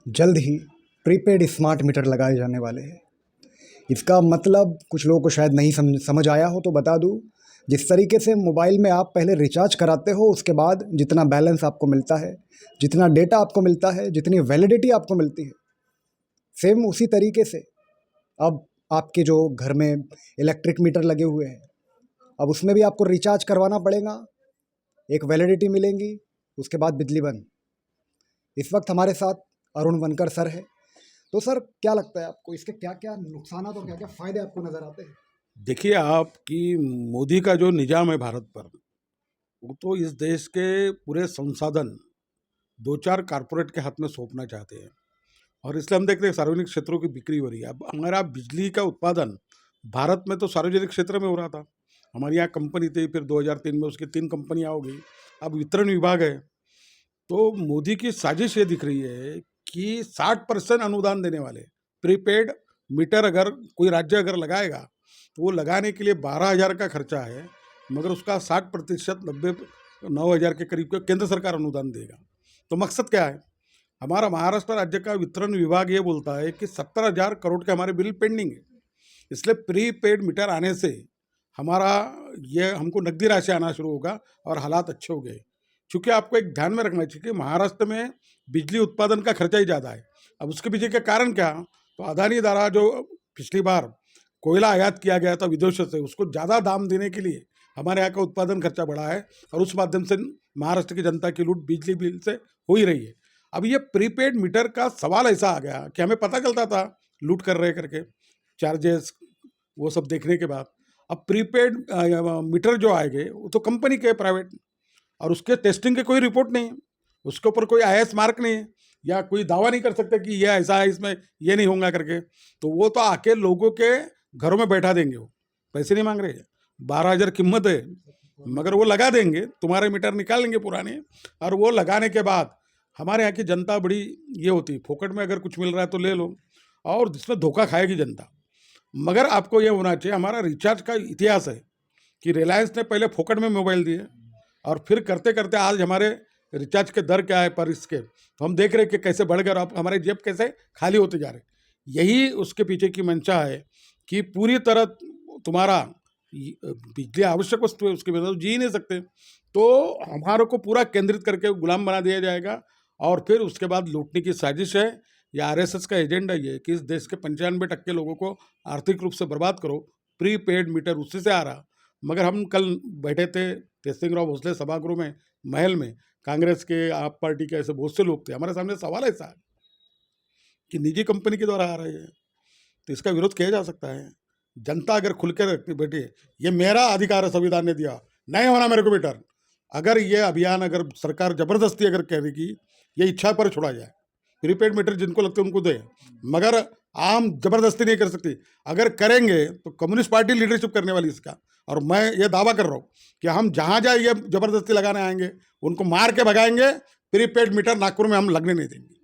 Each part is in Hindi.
जल्द ही प्रीपेड स्मार्ट मीटर लगाए जाने वाले हैं। इसका मतलब कुछ लोगों को शायद नहीं समझ आया हो तो बता दूं। जिस तरीके से मोबाइल में आप पहले रिचार्ज कराते हो, उसके बाद जितना बैलेंस आपको मिलता है, जितना डेटा आपको मिलता है, जितनी वैलिडिटी आपको मिलती है, सेम उसी तरीके से अब आपके जो घर में इलेक्ट्रिक मीटर लगे हुए हैं, अब उसमें भी आपको रिचार्ज करवाना पड़ेगा। एक वैलिडिटी मिलेंगी, उसके बाद बिजली बंद। इस वक्त हमारे साथ अरुण वनकर सर है। तो सर, क्या लगता है आपको, इसके क्या क्या नुकसान और क्या क्या फायदे आपको नजर आते हैं? देखिए, आपकी मोदी का जो निजाम है भारत पर, वो तो इस देश के पूरे संसाधन दो चार कारपोरेट के हाथ में सौंपना चाहते हैं। और इसलिए हम देखते हैं सार्वजनिक क्षेत्रों की बिक्री हो रही है। अब हमारा बिजली का उत्पादन भारत में तो सार्वजनिक क्षेत्र में हो रहा था। हमारे यहाँ कंपनी थी, फिर 2003 में उसकी 3 कंपनियाँ हो गई। अब वितरण विभाग है। तो मोदी की साजिश ये दिख रही है कि 60% अनुदान देने वाले प्रीपेड मीटर अगर कोई राज्य अगर लगाएगा, तो वो लगाने के लिए 12,000 का खर्चा है, मगर उसका 60% 9,000 के करीब का केंद्र सरकार अनुदान देगा। तो मकसद क्या है? हमारा महाराष्ट्र राज्य का वितरण विभाग ये बोलता है कि 17,000 करोड़ के हमारे बिल पेंडिंग है। इसलिए प्रीपेड मीटर आने से हमारा ये हमको नकदी राशि आना शुरू होगा और हालात अच्छे हो गए। चूँकि आपको एक ध्यान में रखना चाहिए कि महाराष्ट्र में बिजली उत्पादन का खर्चा ही ज़्यादा है। अब उसके पीछे का कारण क्या? तो अदानी द्वारा जो पिछली बार कोयला आयात किया गया था विदेशों से, उसको ज़्यादा दाम देने के लिए हमारे यहाँ का उत्पादन खर्चा बढ़ा है और उस माध्यम से महाराष्ट्र की जनता की लूट बिजली बिल से हो ही रही है। अब ये प्रीपेड मीटर का सवाल ऐसा आ गया कि हमें पता चलता था लूट कर रहे करके, चार्जेस वो सब देखने के बाद। अब प्रीपेड मीटर जो आएंगे वो तो कंपनी के प्राइवेट, और उसके टेस्टिंग की कोई रिपोर्ट नहीं है, उसके ऊपर कोई आईएएस मार्क नहीं है, या कोई दावा नहीं कर सकते कि ये ऐसा है, इसमें ये नहीं होगा करके। तो वो तो आके लोगों के घरों में बैठा देंगे। वो पैसे नहीं मांग रहे हैं, 12,000 कीमत है, मगर वो लगा देंगे, तुम्हारे मीटर निकाल लेंगे पुराने। और वो लगाने के बाद हमारे यहाँ की जनता बड़ी ये होती है, फोकट में अगर कुछ मिल रहा है तो ले लो, और जिसमें धोखा खाएगी जनता। मगर आपको ये होना चाहिए, हमारा रिचार्ज का इतिहास है कि रिलायंस ने पहले फोकट में मोबाइल दिए, और फिर करते करते आज हमारे रिचार्ज के दर क्या है पर इसके, तो हम देख रहे हैं कि कैसे बढ़ गए, अब हमारे जेब कैसे खाली होते जा रहे। यही उसके पीछे की मंशा है कि पूरी तरह तुम्हारा बिजली आवश्यक वस्तु है, उसके बिना तो जी ही नहीं सकते। तो हमारे को पूरा केंद्रित करके गुलाम बना दिया जाएगा, और फिर उसके बाद लूटने की साजिश है। या आरएसएस का एजेंडा ये है कि इस देश के 95% लोगों को आर्थिक रूप से बर्बाद करो। प्रीपेड मीटर उससे से आ रहा। मगर हम कल बैठे थे तेजसिंह भोसले सभागृह में, महल में, कांग्रेस के, आप पार्टी के ऐसे बहुत से लोग थे। हमारे सामने सवाल ऐसा है कि निजी कंपनी के द्वारा आ रहे हैं, तो इसका विरोध किया जा सकता है। जनता अगर खुल के रखती बैठी, ये मेरा अधिकार है, संविधान ने दिया, नहीं होना मेरे को मीटर। अगर ये अभियान अगर सरकार जबरदस्ती अगर करेगी, ये इच्छा पर छोड़ा जाए, प्रीपेड मीटर जिनको लगते हैं उनको दे, मगर आम जबरदस्ती नहीं कर सकती। अगर करेंगे तो कम्युनिस्ट पार्टी लीडरशिप करने वाली इसका। और मैं ये दावा कर रहा हूँ कि हम जहाँ जाए ये जबरदस्ती लगाने आएंगे, उनको मार के भगाएंगे। प्रीपेड मीटर नागपुर में हम लगने नहीं देंगे।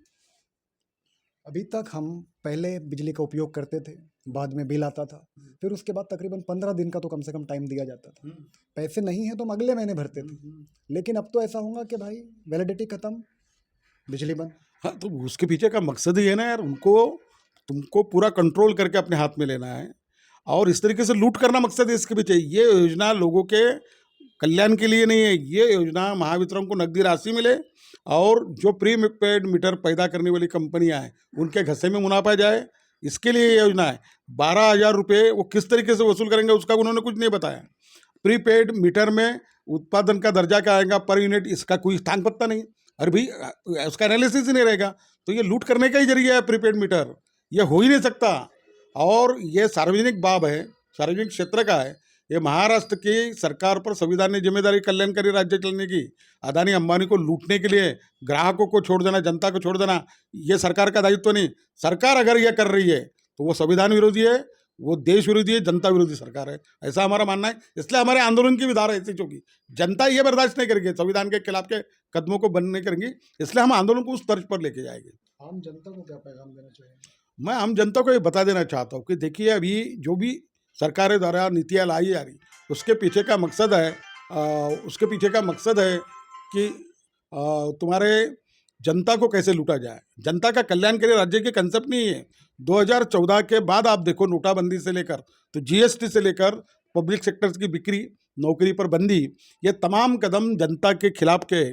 अभी तक हम पहले बिजली का उपयोग करते थे, बाद में बिल आता था, फिर उसके बाद तकरीबन 15 दिन का तो कम से कम टाइम दिया जाता था। पैसे नहीं है तो हम अगले महीने भरते थे। लेकिन अब तो ऐसा होगा कि भाई वैलिडिटी खत्म, बिजली बंद। हाँ, तो उसके पीछे का मकसद ही है ना यार, उनको तुमको पूरा कंट्रोल करके अपने हाथ में लेना है, और इस तरीके से लूट करना मकसद है इसके पीछे। ये योजना लोगों के कल्याण के लिए नहीं है। ये योजना महावितरण को नकदी राशि मिले, और जो प्री पेड मीटर पैदा करने वाली कंपनियां हैं उनके घसे में मुनाफा जाए, इसके लिए ये योजना है। 12,000 रुपये वो किस तरीके से वसूल करेंगे उसका उन्होंने कुछ नहीं बताया। प्रीपेड मीटर में उत्पादन का दर्जा क्या आएगा पर यूनिट, इसका कोई स्थान पत्ता नहीं। अरे भाई, उसका एनालिसिस ही नहीं रहेगा, तो ये लूट करने का ही जरिया है प्रीपेड मीटर। ये हो ही नहीं सकता। और ये सार्वजनिक बाब है, सार्वजनिक क्षेत्र का है। ये महाराष्ट्र की सरकार पर संविधान ने जिम्मेदारी कल्याणकारी राज्य चलने की, अदानी अंबानी को लूटने के लिए ग्राहकों को छोड़ देना, जनता को छोड़ देना, ये सरकार का दायित्व नहीं। सरकार अगर ये कर रही है तो वो संविधान विरोधी है, वो देश विरोधी है, जनता विरोधी सरकार है, ऐसा हमारा मानना है। इसलिए हमारे आंदोलन की भी धारा ऐसी चूंकि जनता ये बर्दाश्त नहीं करेगी, संविधान के खिलाफ के कदमों को बंद नहीं करेंगी, इसलिए हम आंदोलन को उस तर्ज पर लेके जाएंगे। आम जनता को क्या पैगाम देना चाहिए? मैं आम जनता को ये बता देना चाहता हूँ कि देखिए, अभी जो भी सरकारें द्वारा नीतियाँ लाई जा रही, उसके पीछे का मकसद है, उसके पीछे का मकसद है कि तुम्हारे जनता को कैसे लूटा जाए। जनता का कल्याण के लिए राज्य के कंसेप्ट नहीं है। 2014 के बाद आप देखो, नोटाबंदी से लेकर तो जीएसटी से लेकर पब्लिक सेक्टर्स की बिक्री, नौकरी पर बंदी, ये तमाम कदम जनता के खिलाफ के,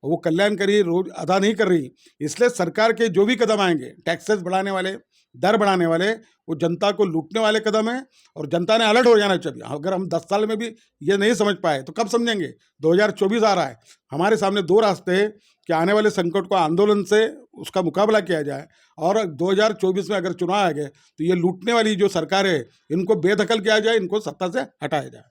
वो कल्याणकारी रोज अदा नहीं कर रही। इसलिए सरकार के जो भी कदम आएंगे, टैक्सेस बढ़ाने वाले, दर बढ़ाने वाले, वो जनता को लूटने वाले कदम है। और जनता ने अलर्ट हो जाना चाहिए। अगर हम 10 साल में भी ये नहीं समझ पाए तो कब समझेंगे। 2024 आ रहा है, हमारे सामने दो रास्ते हैं कि आने वाले संकट को आंदोलन से उसका मुकाबला किया जाए, और 2024 में अगर चुनाव आ गए तो ये लूटने वाली जो सरकार है, इनको बेदखल किया जाए, इनको सत्ता से हटाया जाए।